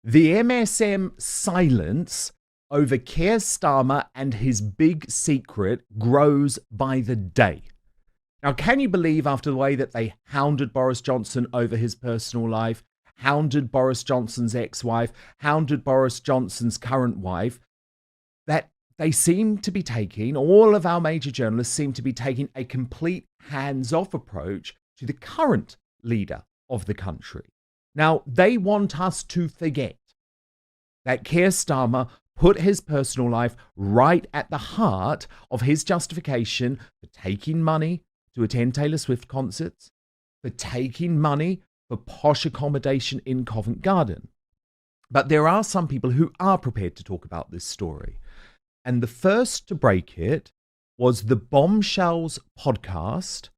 The MSM silence over Keir Starmer and his big secret grows by the day. Now, can you believe after the way that they hounded Boris Johnson over his personal life, hounded Boris Johnson's ex-wife, hounded Boris Johnson's current wife, that they seem to be taking, all of our major journalists seem to be taking a complete hands-off approach to the current leader of the country. Now, they want us to forget that Keir Starmer put his personal life right at the heart of his justification for taking money to attend Taylor Swift concerts, for taking money for posh accommodation in Covent Garden. But there are some people who are prepared to talk about this story. And the first to break it was the Bombshells podcast.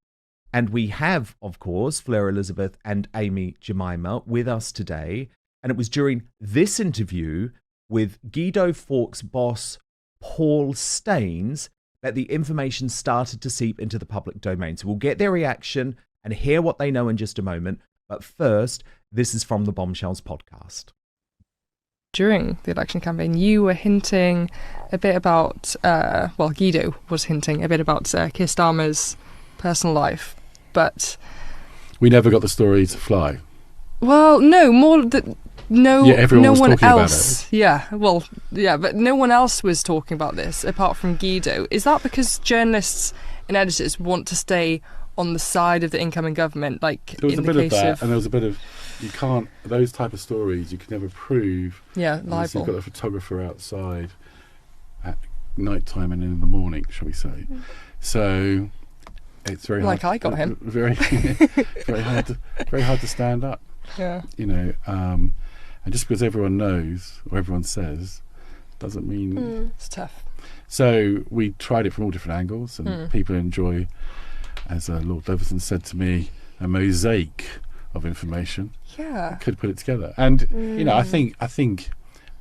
And we have, of course, Fleur Elizabeth and Amy Jemima with us today. And it was during this interview with Guido Fawkes' boss, Paul Staines, that the information started to seep into the public domain. So we'll get their reaction and hear what they know in just a moment. But first, this is from the Bombshells podcast. During the election campaign, you were hinting a bit about, Guido was hinting a bit about Keir Starmer's personal life, but... We never got the story to fly. Well, no, more that... No, everyone no was one talking else. about it. But no one else was talking about this apart from Guido. Is that because journalists and editors want to stay on the side of the incoming government? Like there was in a bit the of case that, and there was a bit of you can't those type of stories you can never prove. Yeah, unless libel. you've got a photographer outside at night time and in the morning, shall we say? So it's very like hard. I got him. Very hard to stand up. Yeah. And just because everyone knows or everyone says doesn't mean it's tough. So we tried it from all different angles, and people enjoy, as Lord Leveson said to me, a mosaic of information. Yeah, could put it together, and I think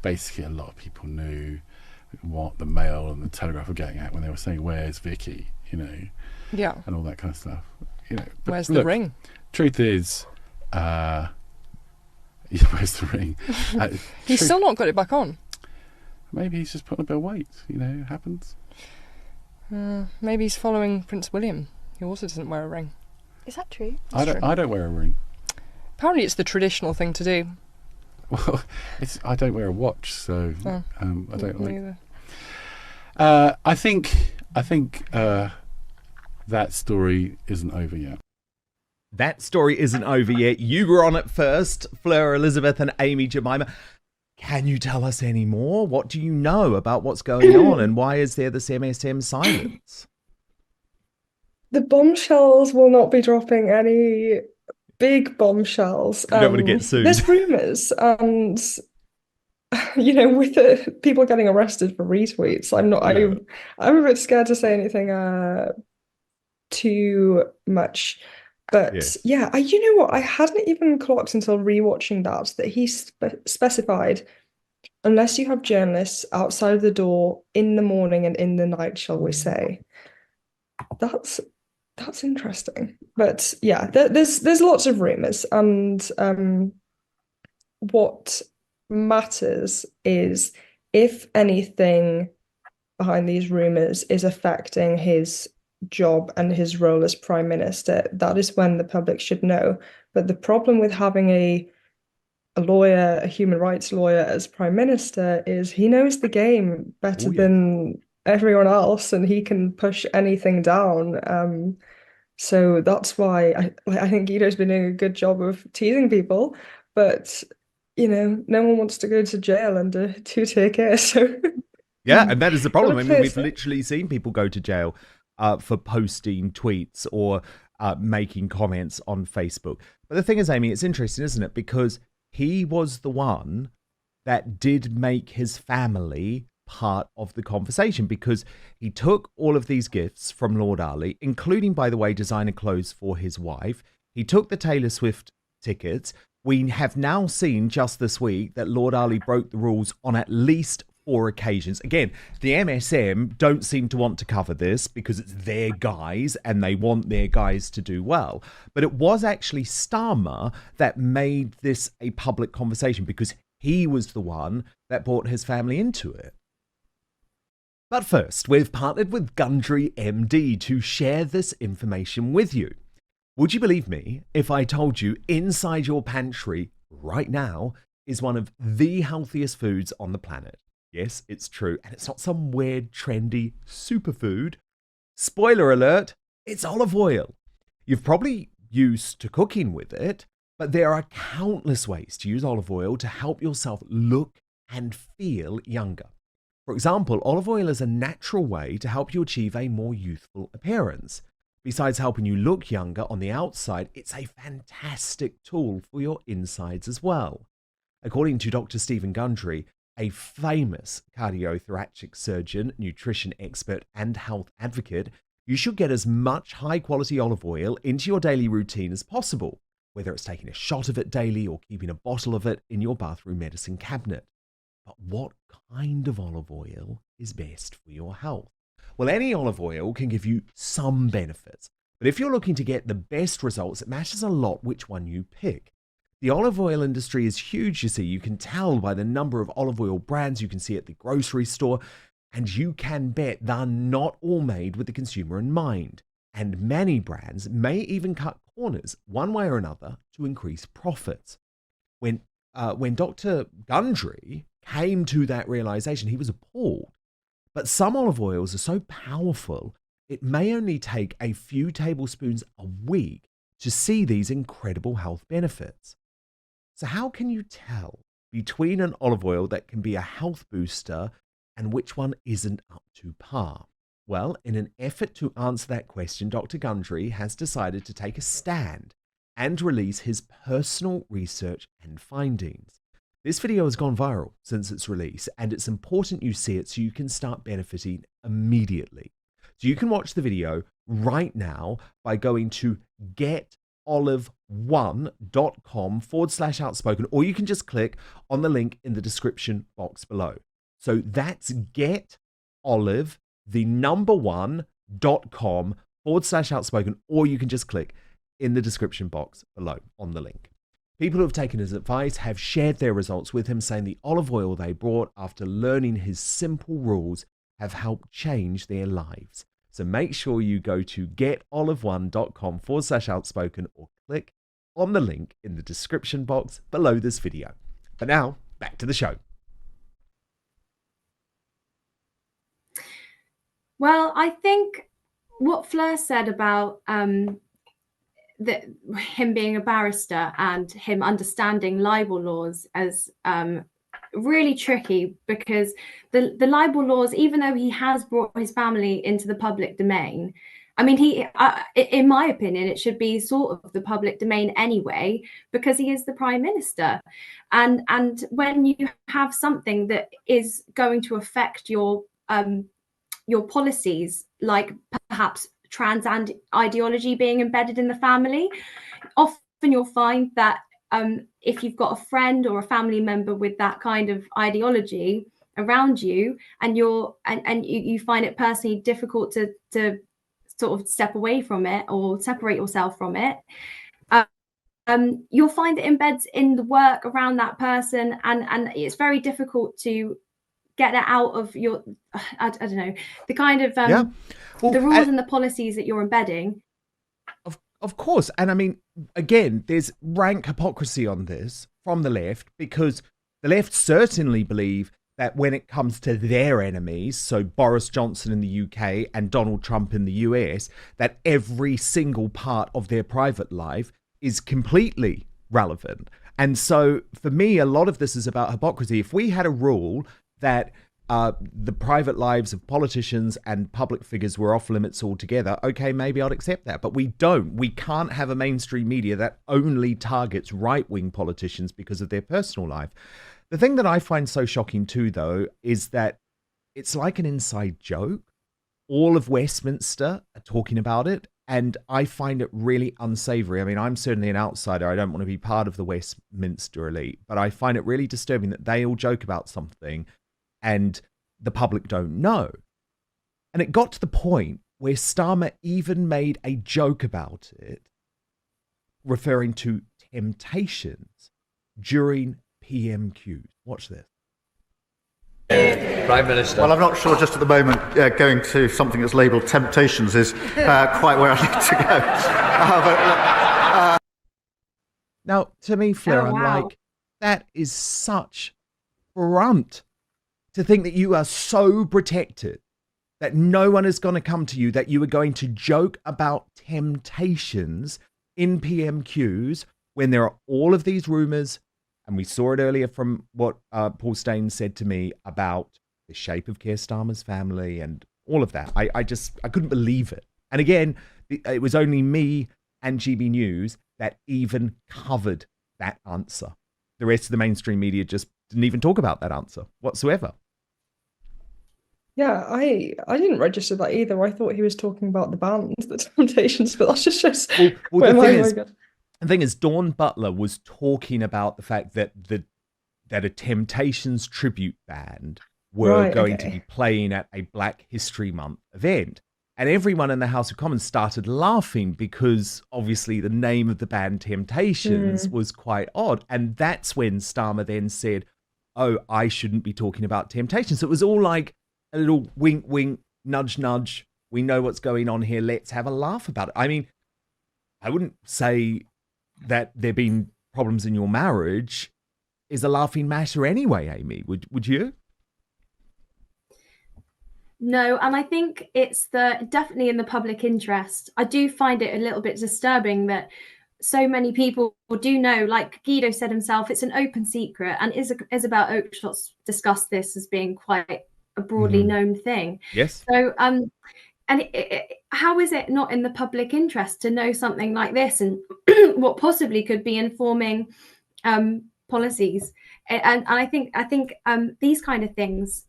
basically a lot of people knew what the Mail and the Telegraph were getting at when they were saying, "Where's Vicky?" Yeah, and all that kind of stuff. But where's the ring? Truth is. Where's the ring? He's still not got it back on. Maybe he's just putting a bit of weight. It happens. Maybe he's following Prince William, who also doesn't wear a ring. Is that true? I don't wear a ring. Apparently, it's the traditional thing to do. Well, I don't wear a watch, so I don't like. Either. I think that story isn't over yet. That story isn't over yet. You were on it first, Fleur Elizabeth and Amy Jemima. Can you tell us any more? What do you know about what's going on, and why is there this MSM silence? The Bombshells will not be dropping any big bombshells. You don't want to get sued. There's rumours, and with the people getting arrested for retweets, I'm a bit scared to say anything too much. But yeah, you know what? I hadn't even clocked until rewatching that he specified, unless you have journalists outside of the door in the morning and in the night, shall we say. That's interesting. But yeah, there's lots of rumours, and what matters is if anything behind these rumours is affecting his job and his role as Prime Minister, that is when the public should know. But the problem with having a lawyer, a human rights lawyer as Prime Minister is he knows the game better than everyone else, and he can push anything down. So that's why I think Guido's been doing a good job of teasing people, but no one wants to go to jail and to take care. So yeah, and that is the problem. I mean, we've literally seen people go to jail for posting tweets or making comments on Facebook. But the thing is, Amy, it's interesting, isn't it? Because he was the one that did make his family part of the conversation, because he took all of these gifts from Lord Ali, including, by the way, designer clothes for his wife. He took the Taylor Swift tickets. We have now seen just this week that Lord Ali broke the rules on at least 4 occasions. Again, the MSM don't seem to want to cover this because it's their guys and they want their guys to do well. But it was actually Starmer that made this a public conversation, because He was the one that brought his family into it. But first, we've partnered with Gundry MD to share this information with you. Would you believe me if I told you inside your pantry right now is one of the healthiest foods on the planet? Yes, it's true, and it's not some weird, trendy superfood. Spoiler alert, it's olive oil. You've probably used to cooking with it, but there are countless ways to use olive oil to help yourself look and feel younger. For example, olive oil is a natural way to help you achieve a more youthful appearance. Besides helping you look younger on the outside, it's a fantastic tool for your insides as well. According to Dr. Stephen Gundry, a famous cardiothoracic surgeon, nutrition expert, and health advocate, you should get as much high-quality olive oil into your daily routine as possible, whether it's taking a shot of it daily or keeping a bottle of it in your bathroom medicine cabinet. But what kind of olive oil is best for your health? Well, any olive oil can give you some benefits, but if you're looking to get the best results, it matters a lot which one you pick. The olive oil industry is huge, you see. You can tell by the number of olive oil brands you can see at the grocery store, and you can bet they're not all made with the consumer in mind. And many brands may even cut corners one way or another to increase profits. When Dr. Gundry came to that realization, he was appalled. But some olive oils are so powerful, it may only take a few tablespoons a week to see these incredible health benefits. So how can you tell between an olive oil that can be a health booster and which one isn't up to par? Well, in an effort to answer that question, Dr. Gundry has decided to take a stand and release his personal research and findings. This video has gone viral since its release, and it's important you see it so you can start benefiting immediately. So you can watch the video right now by going to getolive1.com/outspoken, or you can just click on the link in the description box below. So that's getolive1.com/outspoken, or you can just click in the description box below on the link. People who have taken his advice have shared their results with him, saying the olive oil they bought after learning his simple rules have helped change their lives. So make sure you go to getolive1.com/outspoken or click on the link in the description box below this video. But now, back to the show. Well, I think what Fleur said about him being a barrister and him understanding libel laws as really tricky, because the libel laws, even though he has brought his family into the public domain, I mean, in my opinion, it should be sort of the public domain anyway, because he is the prime minister. And when you have something that is going to affect your policies, like perhaps trans ideology being embedded in the family, often you'll find that if you've got a friend or a family member with that kind of ideology around you, and you find it personally difficult to sort of step away from it or separate yourself from it, you'll find it embeds in the work around that person, and it's very difficult to get it out of your, I don't know, the kind of well, the rules and the policies that you're embedding. Of course. And I mean, again, there's rank hypocrisy on this from the left, because the left certainly believe that when it comes to their enemies, so Boris Johnson in the UK and Donald Trump in the US, that every single part of their private life is completely relevant. And so for me, a lot of this is about hypocrisy. If we had a rule that the private lives of politicians and public figures were off limits altogether, okay, maybe I'd accept that. But we don't. We can't have a mainstream media that only targets right-wing politicians because of their personal life. The thing that I find so shocking too, though, is that it's like an inside joke. All of Westminster are talking about it, and I find it really unsavory. I mean, I'm certainly an outsider. I don't want to be part of the Westminster elite, but I find it really disturbing that they all joke about something and the public don't know. And it got to the point where Starmer even made a joke about it, referring to temptations during PMQs. Watch this. Prime Minister. Well, I'm not sure just at the moment going to something that's labelled Temptations is quite where I need to go. Now, to me, Fleur, Oh, I'm wow. like, that is such front to think that you are so protected that no one is going to come to you, that you are going to joke about temptations in PMQs when there are all of these rumours. And we saw it earlier from what Paul Steyn said to me about the shape of Keir Starmer's family and all of that. I couldn't believe it. And again, it was only me and GB News that even covered that answer. The rest of the mainstream media just didn't even talk about that answer whatsoever. Yeah, I didn't register that either. I thought he was talking about the band, the Temptations, but that just shows Well, where the my thing mind is, goes. The thing is, Dawn Butler was talking about the fact that that a Temptations tribute band were Right, going okay. to be playing at a Black History Month event. And everyone in the House of Commons started laughing because obviously the name of the band Temptations was quite odd. And that's when Starmer then said, oh, I shouldn't be talking about Temptations. So it was all like a little wink, wink, nudge, nudge. We know what's going on here. Let's have a laugh about it. I mean, I wouldn't say that there been problems in your marriage is a laughing matter anyway, Amy. Would you? No, and I think it's definitely in the public interest. I do find it a little bit disturbing that so many people do know, like Guido said himself, it's an open secret, and Isabel Oakeshott's discussed this as being quite a broadly known thing. Yes. So, and how is it not in the public interest to know something like this and what possibly could be informing policies? And I think these kind of things.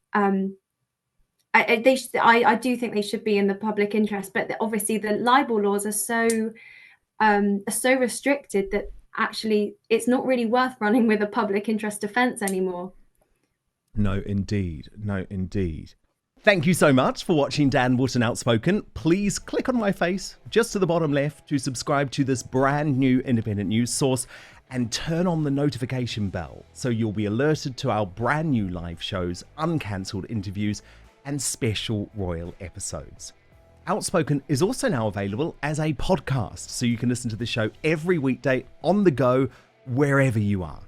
I do think they should be in the public interest, but obviously the libel laws are so restricted that actually it's not really worth running with a public interest defence anymore. No, indeed. No, indeed. Thank you so much for watching Dan Wootton Outspoken. Please click on my face just to the bottom left to subscribe to this brand new independent news source and turn on the notification bell so you'll be alerted to our brand new live shows, uncancelled interviews, and special royal episodes. Outspoken is also now available as a podcast, so you can listen to the show every weekday on the go, wherever you are.